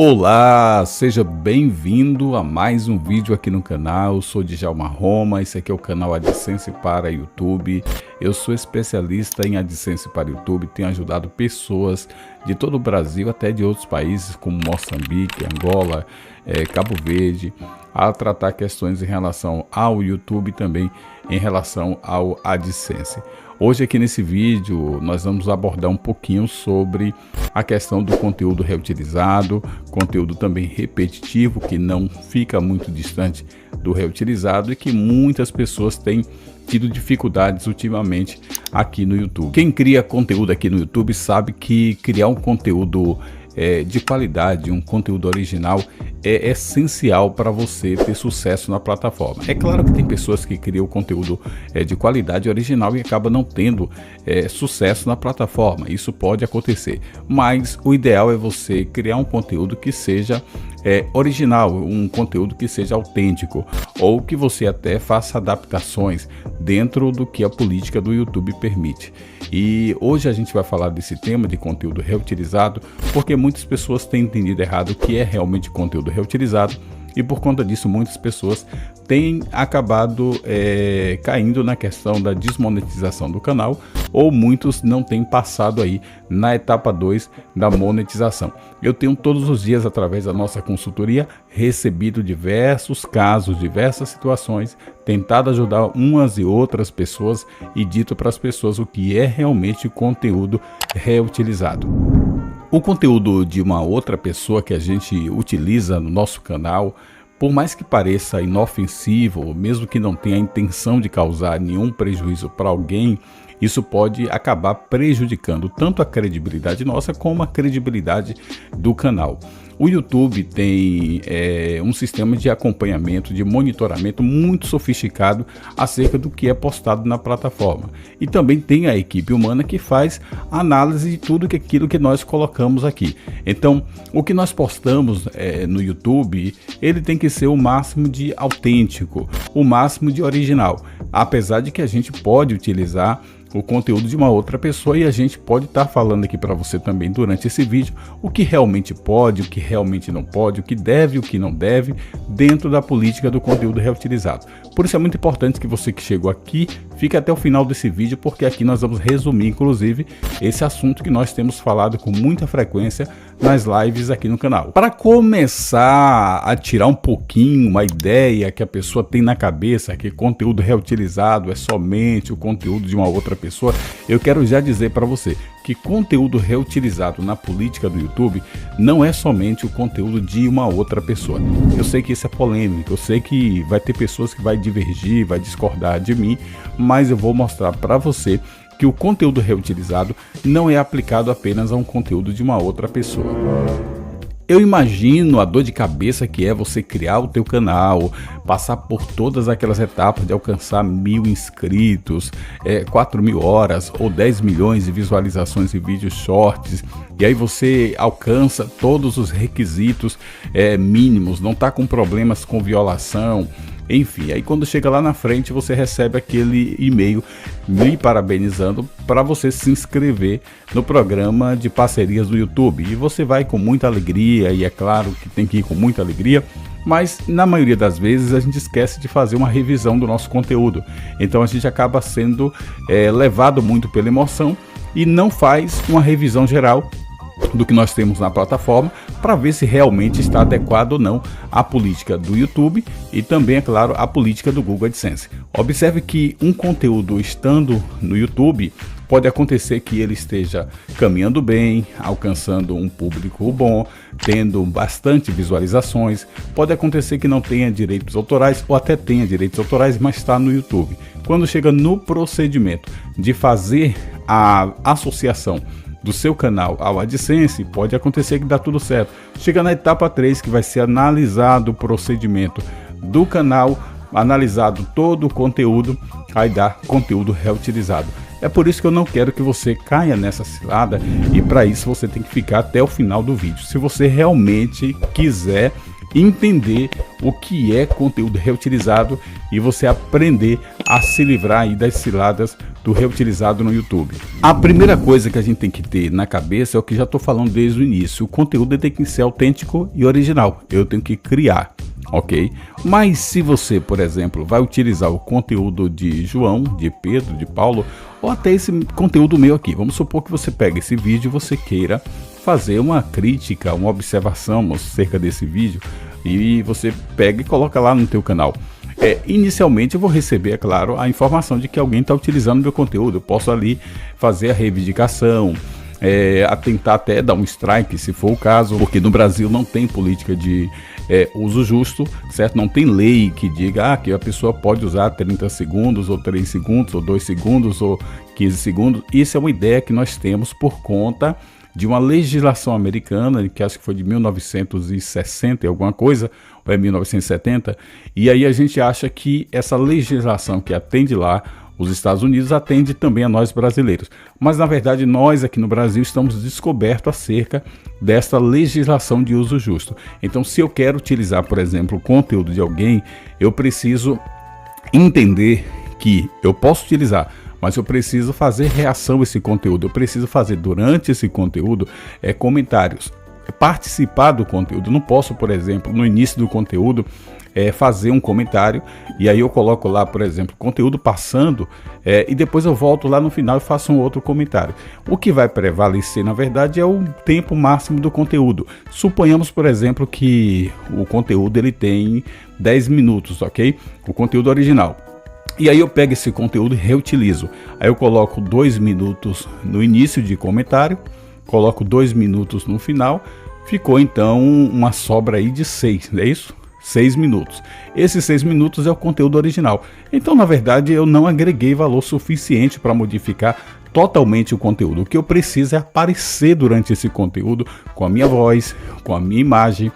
Olá, seja bem-vindo a mais um vídeo aqui no canal. Eu sou Djalma Roma, esse aqui é o canal AdSense para YouTube. Eu sou especialista em AdSense para YouTube, tenho ajudado pessoas de todo o Brasil, até de outros países como Moçambique, Angola, Cabo Verde, a tratar questões em relação ao YouTube e também em relação ao AdSense. Hoje aqui nesse vídeo nós vamos abordar um pouquinho sobre a questão do conteúdo reutilizado, conteúdo também repetitivo que não fica muito distante do reutilizado e que muitas pessoas têm tido dificuldades ultimamente aqui no YouTube. Quem cria conteúdo aqui no YouTube sabe que criar um conteúdo de qualidade, um conteúdo original é essencial para você ter sucesso na plataforma. É claro que tem pessoas que criam conteúdo de qualidade original e acabam não tendo sucesso na plataforma. Isso pode acontecer, mas o ideal é você criar um conteúdo que seja original, um conteúdo que seja autêntico, ou que você até faça adaptações dentro do que a política do YouTube permite. E hoje a gente vai falar desse tema de conteúdo reutilizado, porque muitas pessoas têm entendido errado o que é realmente conteúdo reutilizado, e por conta disso muitas pessoas têm acabado caindo na questão da desmonetização do canal, ou muitos não têm passado aí na etapa 2 da monetização. Eu tenho todos os dias, através da nossa consultoria, recebido diversos casos, diversas situações, tentado ajudar umas e outras pessoas e dito para as pessoas o que é realmente conteúdo reutilizado. O conteúdo de uma outra pessoa que a gente utiliza no nosso canal, por mais que pareça inofensivo, mesmo que não tenha a intenção de causar nenhum prejuízo para alguém, isso pode acabar prejudicando tanto a credibilidade nossa como a credibilidade do canal. O YouTube tem um sistema de acompanhamento, de monitoramento muito sofisticado acerca do que é postado na plataforma. E também tem a equipe humana que faz análise de tudo aquilo que nós colocamos aqui. Então, o que nós postamos no YouTube, ele tem que ser o máximo de autêntico, o máximo de original. Apesar de que a gente pode utilizar o conteúdo de uma outra pessoa e a gente pode estar falando aqui para você também durante esse vídeo o que realmente pode, o que realmente não pode, o que deve e o que não deve dentro da política do conteúdo reutilizado. Por isso é muito importante que você que chegou aqui fique até o final desse vídeo, porque aqui nós vamos resumir inclusive esse assunto que nós temos falado com muita frequência nas lives aqui no canal. Para começar a tirar um pouquinho uma ideia que a pessoa tem na cabeça que conteúdo reutilizado é somente o conteúdo de uma outra pessoa, eu quero já dizer para você que conteúdo reutilizado na política do YouTube não é somente o conteúdo de uma outra pessoa. Eu sei que isso é polêmico, eu sei que vai ter pessoas que vai divergir, vai discordar de mim, mas eu vou mostrar para você que o conteúdo reutilizado não é aplicado apenas a um conteúdo de uma outra pessoa. Eu imagino a dor de cabeça que é você criar o teu canal, passar por todas aquelas etapas de alcançar 1000 inscritos, 4.000 horas ou 10 milhões de visualizações em vídeos shorts, e aí você alcança todos os requisitos mínimos, não está com problemas com violação. Enfim, aí quando chega lá na frente você recebe aquele e-mail me parabenizando para você se inscrever no programa de parcerias do YouTube. E você vai com muita alegria, e é claro que tem que ir com muita alegria, mas na maioria das vezes a gente esquece de fazer uma revisão do nosso conteúdo. Então a gente acaba sendo levado muito pela emoção e não faz uma revisão geral do que nós temos na plataforma para ver se realmente está adequado ou não à política do YouTube e também, é claro, à política do Google AdSense. Observe que um conteúdo estando no YouTube pode acontecer que ele esteja caminhando bem, alcançando um público bom, tendo bastante visualizações. Pode acontecer que não tenha direitos autorais ou até tenha direitos autorais, mas está no YouTube. Quando chega no procedimento de fazer a associação do seu canal ao AdSense, pode acontecer que dá tudo certo. Chega na etapa 3, que vai ser analisado o procedimento do canal, analisado todo o conteúdo, aí dá conteúdo reutilizado. É por isso que eu não quero que você caia nessa cilada, e para isso você tem que ficar até o final do vídeo. Se você realmente quiser entender o que é conteúdo reutilizado e você aprender a se livrar aí das ciladas do reutilizado no YouTube. A primeira coisa que a gente tem que ter na cabeça é o que já estou falando desde o início. O conteúdo tem que ser autêntico e original. Eu tenho que criar, ok? Mas se você, por exemplo, vai utilizar o conteúdo de João, de Pedro, de Paulo, ou até esse conteúdo meu aqui, vamos supor que você pega esse vídeo e você queira fazer uma crítica, uma observação acerca desse vídeo, e você pega e coloca lá no teu canal. Inicialmente eu vou receber, é claro, a informação de que alguém está utilizando meu conteúdo. Eu posso ali fazer a reivindicação, tentar até dar um strike, se for o caso, porque no Brasil não tem política de uso justo, certo? Não tem lei que diga que a pessoa pode usar 30 segundos, ou 3 segundos, ou 2 segundos, ou 15 segundos. Isso é uma ideia que nós temos por conta de uma legislação americana, que acho que foi de 1960 e alguma coisa, ou 1970, e aí a gente acha que essa legislação que atende lá os Estados Unidos atende também a nós brasileiros. Mas na verdade nós aqui no Brasil estamos descobertos acerca dessa legislação de uso justo. Então se eu quero utilizar, por exemplo, o conteúdo de alguém, eu preciso entender que eu posso utilizar, mas eu preciso fazer reação a esse conteúdo, eu preciso fazer durante esse conteúdo comentários, participar do conteúdo. Não posso, por exemplo, no início do conteúdo fazer um comentário e aí eu coloco lá, por exemplo, conteúdo passando e depois eu volto lá no final e faço um outro comentário. O que vai prevalecer, na verdade, é o tempo máximo do conteúdo. Suponhamos, por exemplo, que o conteúdo ele tem 10 minutos, ok? O conteúdo original. E aí eu pego esse conteúdo e reutilizo. Aí eu coloco 2 minutos no início de comentário, coloco 2 minutos no final, ficou então uma sobra aí de 6, não é isso? 6 minutos. Esses 6 minutos é o conteúdo original. Então, na verdade, eu não agreguei valor suficiente para modificar totalmente o conteúdo. O que eu preciso é aparecer durante esse conteúdo com a minha voz, com a minha imagem,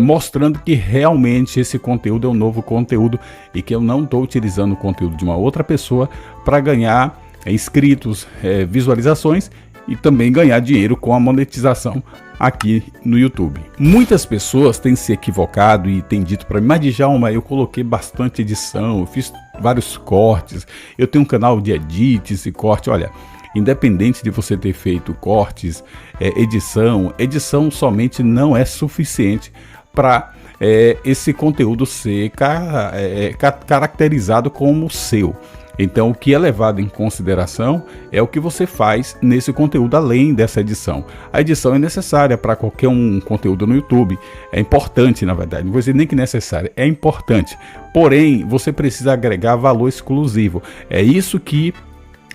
mostrando que realmente esse conteúdo é um novo conteúdo e que eu não estou utilizando o conteúdo de uma outra pessoa para ganhar inscritos, visualizações e também ganhar dinheiro com a monetização aqui no YouTube. Muitas pessoas têm se equivocado e têm dito para mim: mas Djalma, eu coloquei bastante edição, eu fiz vários cortes, eu tenho um canal de edits e corte. Olha, independente de você ter feito cortes, edição somente não é suficiente para esse conteúdo ser caracterizado como seu. Então, o que é levado em consideração é o que você faz nesse conteúdo além dessa edição. A edição é necessária para qualquer conteúdo no YouTube. É importante, na verdade. Não vou dizer nem que necessária, é importante. Porém, você precisa agregar valor exclusivo. É isso que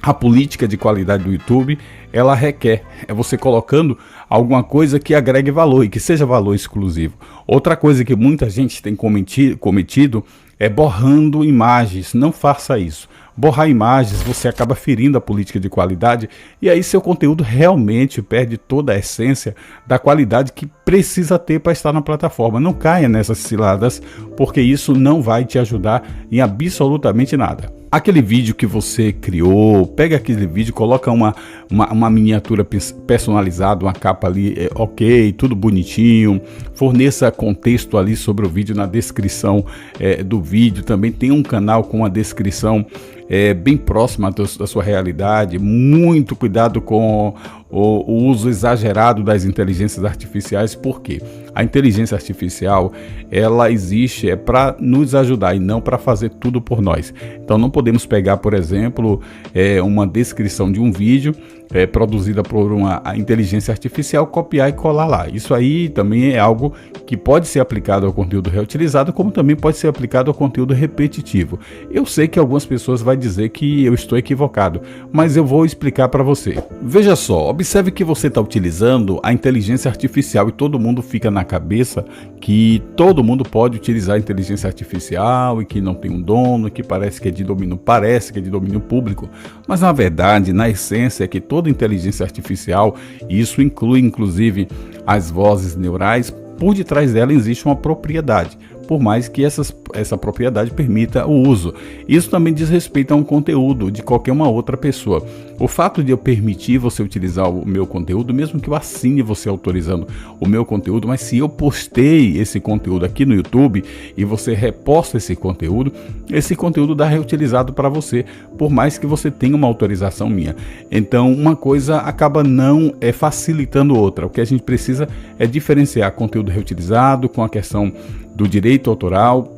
a política de qualidade do YouTube ela requer. É você colocando alguma coisa que agregue valor e que seja valor exclusivo. Outra coisa que muita gente tem cometido é borrando imagens. Não faça isso. Borrar imagens, você acaba ferindo a política de qualidade e aí seu conteúdo realmente perde toda a essência da qualidade que precisa ter para estar na plataforma. Não caia nessas ciladas, porque isso não vai te ajudar em absolutamente nada. Aquele vídeo que você criou, pega aquele vídeo, coloca uma miniatura personalizada, uma capa ali, ok, tudo bonitinho, forneça contexto ali sobre o vídeo na descrição do vídeo. Também tem um canal com uma descrição bem próxima da sua realidade. Muito cuidado com o uso exagerado das inteligências artificiais, porque a inteligência artificial ela existe para nos ajudar e não para fazer tudo por nós. Então não podemos pegar, por exemplo, uma descrição de um vídeo produzida por uma inteligência artificial, copiar e colar lá. Isso aí também é algo que pode ser aplicado ao conteúdo reutilizado, como também pode ser aplicado ao conteúdo repetitivo. Eu sei que algumas pessoas vão dizer que eu estou equivocado, mas eu vou explicar para você. Veja só, observe que você está utilizando a inteligência artificial e todo mundo fica na cabeça que todo mundo pode utilizar a inteligência artificial e que não tem um dono, que parece que é de domínio público, mas na verdade, na essência, é que toda inteligência artificial, e isso inclui inclusive as vozes neurais, por detrás dela existe uma propriedade. por mais que essa propriedade permita o uso. Isso também diz respeito a um conteúdo de qualquer uma outra pessoa. O fato de eu permitir você utilizar o meu conteúdo, mesmo que eu assine você autorizando o meu conteúdo, mas se eu postei esse conteúdo aqui no YouTube e você reposta esse conteúdo dá reutilizado para você, por mais que você tenha uma autorização minha. Então, uma coisa acaba não facilitando outra. O que a gente precisa é diferenciar conteúdo reutilizado com a questão do direito autoral.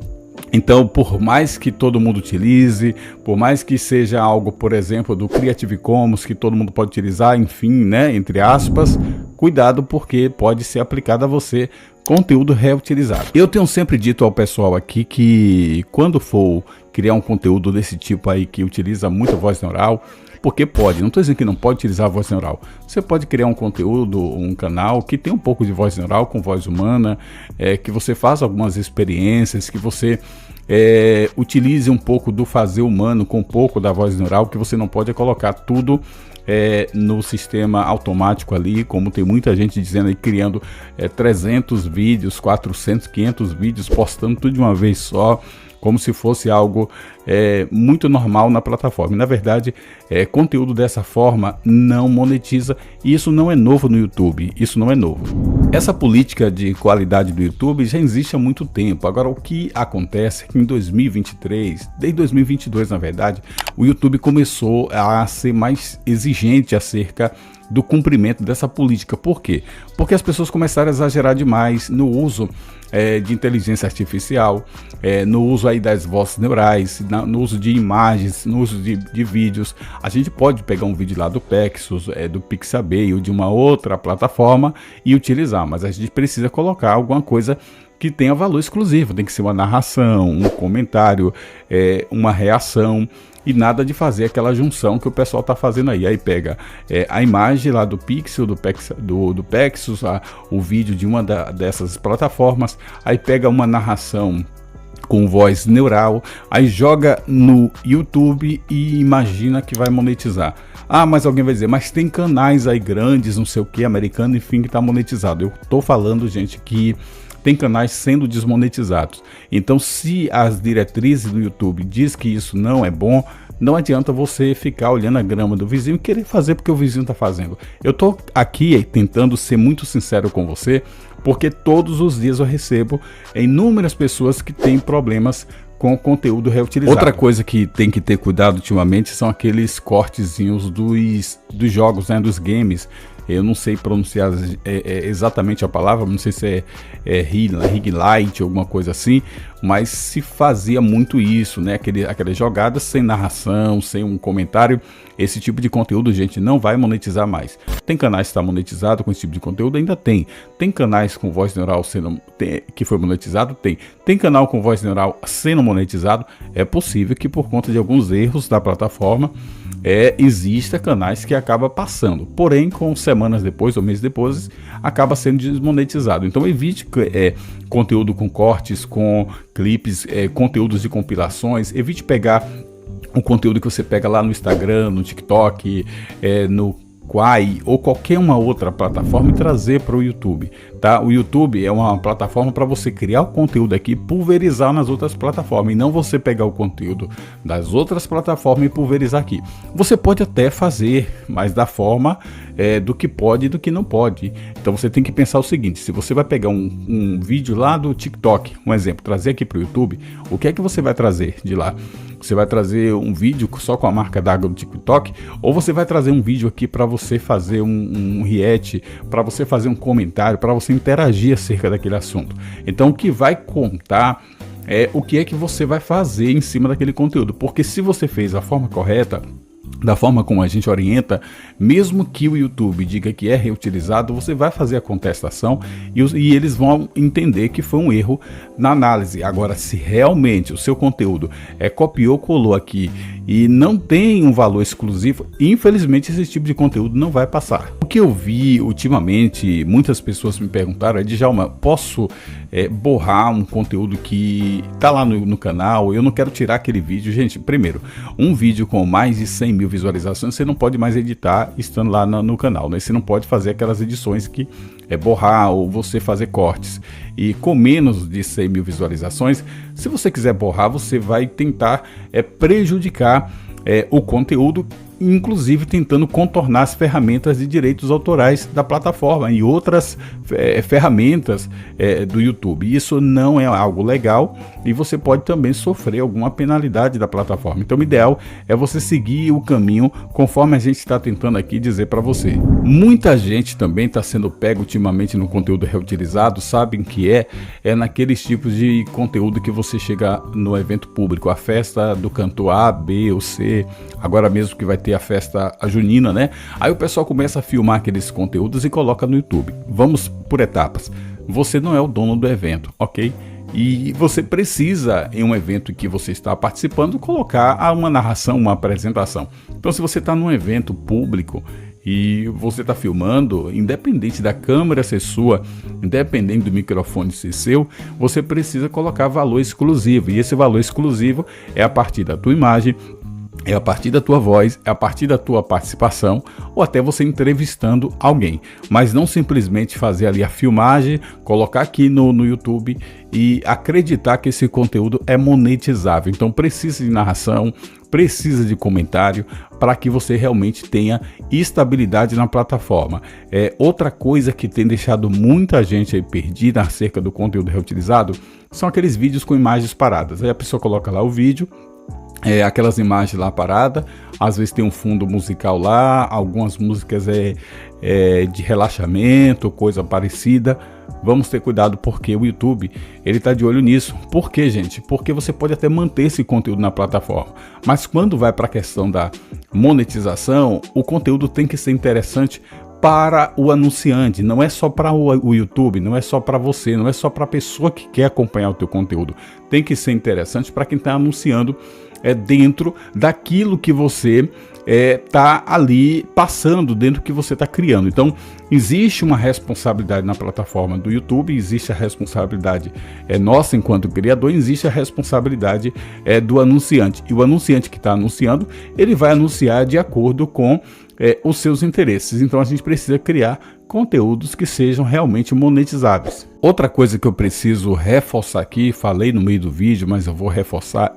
Então, por mais que todo mundo utilize, por mais que seja algo, por exemplo, do Creative Commons, que todo mundo pode utilizar, enfim, né, entre aspas, cuidado, porque pode ser aplicado a você conteúdo reutilizado. Eu tenho sempre dito ao pessoal aqui que quando for criar um conteúdo desse tipo aí que utiliza muito voz neural, porque pode, não estou dizendo que não pode utilizar a voz neural. Você pode criar um conteúdo, um canal que tem um pouco de voz neural com voz humana, que você faça algumas experiências, que você utilize um pouco do fazer humano com um pouco da voz neural, que você não pode colocar tudo no sistema automático ali, como tem muita gente dizendo aí, criando 300 vídeos, 400, 500 vídeos, postando tudo de uma vez só, como se fosse algo muito normal na plataforma. E, na verdade, conteúdo dessa forma não monetiza, e isso não é novo no YouTube, isso não é novo. Essa política de qualidade do YouTube já existe há muito tempo. Agora, o que acontece é que em 2023, desde 2022 na verdade, o YouTube começou a ser mais exigente acerca do cumprimento dessa política. Por quê? Porque as pessoas começaram a exagerar demais no uso de inteligência artificial, no uso aí das vozes neurais, no uso de imagens, no uso de vídeos. A gente pode pegar um vídeo lá do Pexels, do Pixabay ou de uma outra plataforma e utilizar, mas a gente precisa colocar alguma coisa que tenha valor exclusivo. Tem que ser uma narração, um comentário, uma reação, e nada de fazer aquela junção que o pessoal está fazendo aí. Aí pega a imagem lá do Pixel, do Pexels, o vídeo de uma dessas plataformas, aí pega uma narração com voz neural, aí joga no YouTube e imagina que vai monetizar. Ah, mas alguém vai dizer, mas tem canais aí grandes, não sei o que, americano, enfim, que está monetizado. Eu tô falando, gente, que tem canais sendo desmonetizados. Então, se as diretrizes do YouTube diz que isso não é bom, não adianta você ficar olhando a grama do vizinho e querer fazer porque o vizinho está fazendo. Eu tô aqui tentando ser muito sincero com você, porque todos os dias eu recebo inúmeras pessoas que têm problemas com conteúdo reutilizado. Outra coisa que tem que ter cuidado ultimamente são aqueles cortezinhos dos jogos, né, dos games. Eu não sei pronunciar exatamente a palavra, não sei se é rig light ou alguma coisa assim, mas se fazia muito isso, né? Aquelas jogadas sem narração, sem um comentário. Esse tipo de conteúdo, gente, não vai monetizar mais. Tem canais que está monetizado com esse tipo de conteúdo? Ainda tem. Tem canais com voz neural que foi monetizado? Tem. Tem canal com voz neural sendo monetizado? É possível que por conta de alguns erros da plataforma exista canais que acaba passando, porém com semanas depois ou meses depois acaba sendo desmonetizado. Então evite conteúdo com cortes, com clipes, conteúdos de compilações. Evite pegar o conteúdo que você pega lá no Instagram, no TikTok, no Quai ou qualquer uma outra plataforma e trazer para o YouTube, tá? O YouTube é uma plataforma para você criar o conteúdo aqui e pulverizar nas outras plataformas, e não você pegar o conteúdo das outras plataformas e pulverizar aqui. Você pode até fazer, mas da forma do que pode e do que não pode. Então você tem que pensar o seguinte: se você vai pegar um vídeo lá do TikTok, um exemplo, trazer aqui para o YouTube, o que é que você vai trazer de lá? Você vai trazer um vídeo só com a marca d'água do TikTok, ou você vai trazer um vídeo aqui para você fazer um react, para você fazer um comentário, para você interagir acerca daquele assunto? Então o que vai contar é o que é que você vai fazer em cima daquele conteúdo, porque se você fez a forma correta, da forma como a gente orienta, mesmo que o YouTube diga que é reutilizado, você vai fazer a contestação e eles vão entender que foi um erro na análise. Agora, se realmente o seu conteúdo copiou, colou aqui e não tem um valor exclusivo, infelizmente esse tipo de conteúdo não vai passar. O que eu vi ultimamente, muitas pessoas me perguntaram, Djalma, posso borrar um conteúdo que tá lá no canal? Eu não quero tirar aquele vídeo. Gente, primeiro, um vídeo com mais de 100 mil visualizações, você não pode mais editar estando lá no canal, né? Você não pode fazer aquelas edições que borrar ou você fazer cortes. E com menos de 100 mil visualizações, se você quiser borrar, você vai tentar prejudicar o conteúdo, inclusive tentando contornar as ferramentas de direitos autorais da plataforma e outras ferramentas do YouTube. Isso não é algo legal e você pode também sofrer alguma penalidade da plataforma. Então o ideal é você seguir o caminho conforme a gente está tentando aqui dizer para você. Muita gente também está sendo pego ultimamente no conteúdo reutilizado, sabem que é naqueles tipos de conteúdo que você chega no evento público, a festa do cantor A, B ou C, agora mesmo que vai ter a festa junina, né? Aí o pessoal começa a filmar aqueles conteúdos e coloca no YouTube. Vamos por etapas. Você não é o dono do evento, ok? E você precisa, em um evento que você está participando, colocar uma narração, uma apresentação. Então, se você está num evento público e você está filmando, independente da câmera ser sua, independente do microfone ser seu, você precisa colocar valor exclusivo. E esse valor exclusivo é a partir da tua imagem, é a partir da tua voz, é a partir da tua participação ou até você entrevistando alguém. Mas não simplesmente fazer ali a filmagem, colocar aqui no YouTube e acreditar que esse conteúdo é monetizável. Então precisa de narração, precisa de comentário para que você realmente tenha estabilidade na plataforma. Outra coisa que tem deixado muita gente aí perdida acerca do conteúdo reutilizado são aqueles vídeos com imagens paradas. Aí a pessoa coloca lá o vídeo, aquelas imagens lá paradas, às vezes tem um fundo musical lá, algumas músicas de relaxamento, coisa parecida. Vamos ter cuidado porque o YouTube ele tá de olho nisso. Por quê, gente? Porque você pode até manter esse conteúdo na plataforma, mas quando vai para a questão da monetização, o conteúdo tem que ser interessante para o anunciante, não é só para o YouTube, não é só para você, não é só para a pessoa que quer acompanhar o teu conteúdo. Tem que ser interessante para quem está anunciando dentro daquilo que você está ali passando, dentro do que você está criando. Então, existe uma responsabilidade na plataforma do YouTube, existe a responsabilidade nossa enquanto criador, existe a responsabilidade do anunciante. E o anunciante que está anunciando, ele vai anunciar de acordo com os seus interesses. Então, a gente precisa criar conteúdos que sejam realmente monetizáveis. Outra coisa que eu preciso reforçar aqui, falei no meio do vídeo, mas eu vou reforçar,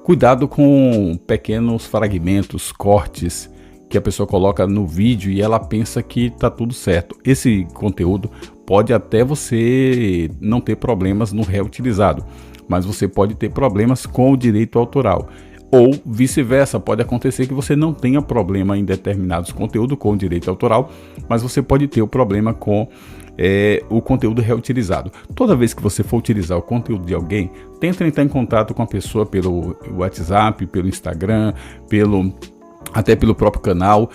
cuidado com pequenos fragmentos, cortes que a pessoa coloca no vídeo e ela pensa que está tudo certo. Esse conteúdo pode até você não ter problemas no reutilizado, mas você pode ter problemas com o direito autoral. Ou vice-versa, pode acontecer que você não tenha problema em determinados conteúdos com o direito autoral, mas você pode ter o problema com o conteúdo reutilizado. Toda vez que você for utilizar o conteúdo de alguém, tenta entrar em contato com a pessoa pelo WhatsApp, pelo Instagram, até pelo próprio canal.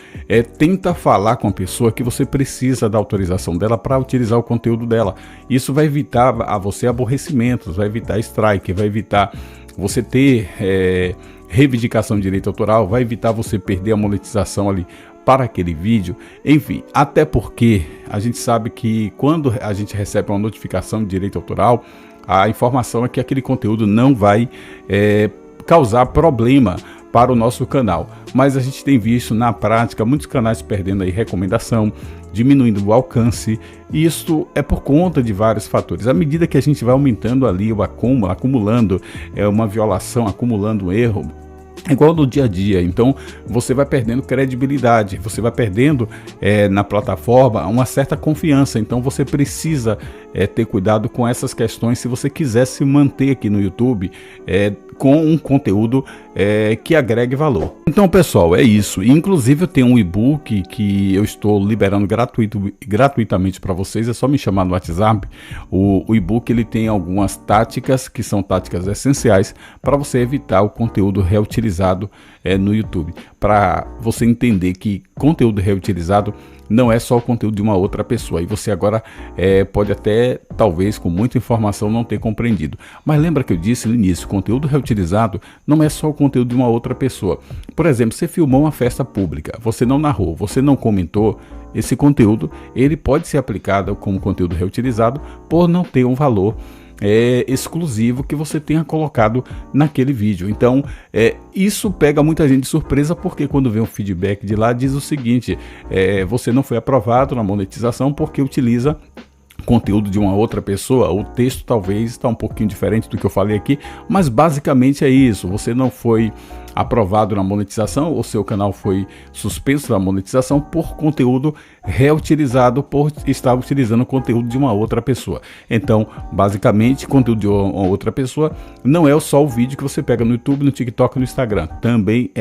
Tenta falar com a pessoa que você precisa da autorização dela para utilizar o conteúdo dela. Isso vai evitar a você aborrecimentos, vai evitar strike, vai evitar você ter reivindicação de direito autoral, vai evitar você perder a monetização ali para aquele vídeo. Enfim, até porque a gente sabe que quando a gente recebe uma notificação de direito autoral, a informação é que aquele conteúdo não vai causar problema para o nosso canal, mas a gente tem visto na prática muitos canais perdendo aí recomendação, diminuindo o alcance, e isso é por conta de vários fatores. À medida que a gente vai aumentando ali o acúmulo, acumulando uma violação, acumulando um erro, é igual no dia a dia. Então você vai perdendo credibilidade, você vai perdendo na plataforma uma certa confiança. Então você precisa ter cuidado com essas questões se você quiser se manter aqui no YouTube com um conteúdo que agregue valor. Então, pessoal, é isso. Inclusive eu tenho um e-book que eu estou liberando gratuitamente para vocês. É só me chamar no WhatsApp. O e-book ele tem algumas táticas que são táticas essenciais para você evitar o conteúdo reutilizado no YouTube. Para você entender que conteúdo reutilizado não é só o conteúdo de uma outra pessoa. E você agora pode até, talvez, com muita informação, não ter compreendido. Mas lembra que eu disse no início, conteúdo reutilizado não é só o conteúdo de uma outra pessoa. Por exemplo, você filmou uma festa pública, você não narrou, você não comentou, esse conteúdo ele pode ser aplicado como conteúdo reutilizado por não ter um valor exclusivo que você tenha colocado naquele vídeo. Então isso pega muita gente de surpresa, porque quando vem um feedback de lá diz o seguinte: você não foi aprovado na monetização porque utiliza conteúdo de uma outra pessoa. O texto talvez está um pouquinho diferente do que eu falei aqui, mas basicamente é isso: você não foi aprovado na monetização, o seu canal foi suspenso da monetização por conteúdo reutilizado, por estar utilizando conteúdo de uma outra pessoa. Então, basicamente, conteúdo de uma outra pessoa não é só o vídeo que você pega no YouTube, no TikTok, no Instagram, também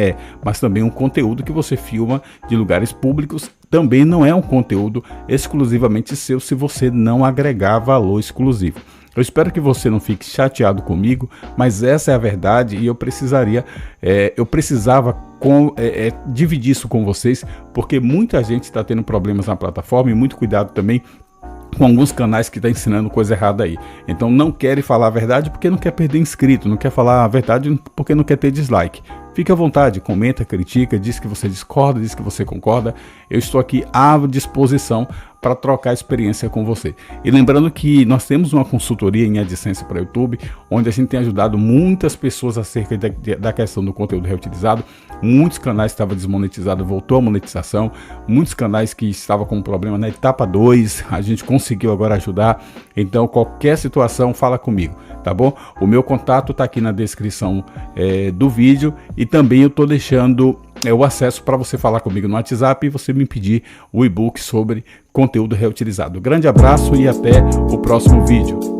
mas também um conteúdo que você filma de lugares públicos também não é um conteúdo exclusivamente seu se você não agregar valor exclusivo. Eu espero que você não fique chateado comigo, mas essa é a verdade e eu precisava dividir isso com vocês, porque muita gente está tendo problemas na plataforma, e muito cuidado também com alguns canais que estão ensinando coisa errada aí. Então não querem falar a verdade porque não quer perder inscrito, não quer falar a verdade porque não quer ter dislike. Fique à vontade, comenta, critica, diz que você discorda, diz que você concorda. Eu estou aqui à disposição para trocar experiência com você. E lembrando que nós temos uma consultoria em AdSense para YouTube, onde a gente tem ajudado muitas pessoas acerca da questão do conteúdo reutilizado. Muitos canais estavam desmonetizados, voltou a monetização. Muitos canais que estavam com problema na etapa 2, a gente conseguiu agora ajudar. Então qualquer situação, fala comigo, tá bom? O meu contato está aqui na descrição do vídeo, e também eu estou deixando o acesso para você falar comigo no WhatsApp e você me pedir o e-book sobre conteúdo reutilizado. Grande abraço e até o próximo vídeo.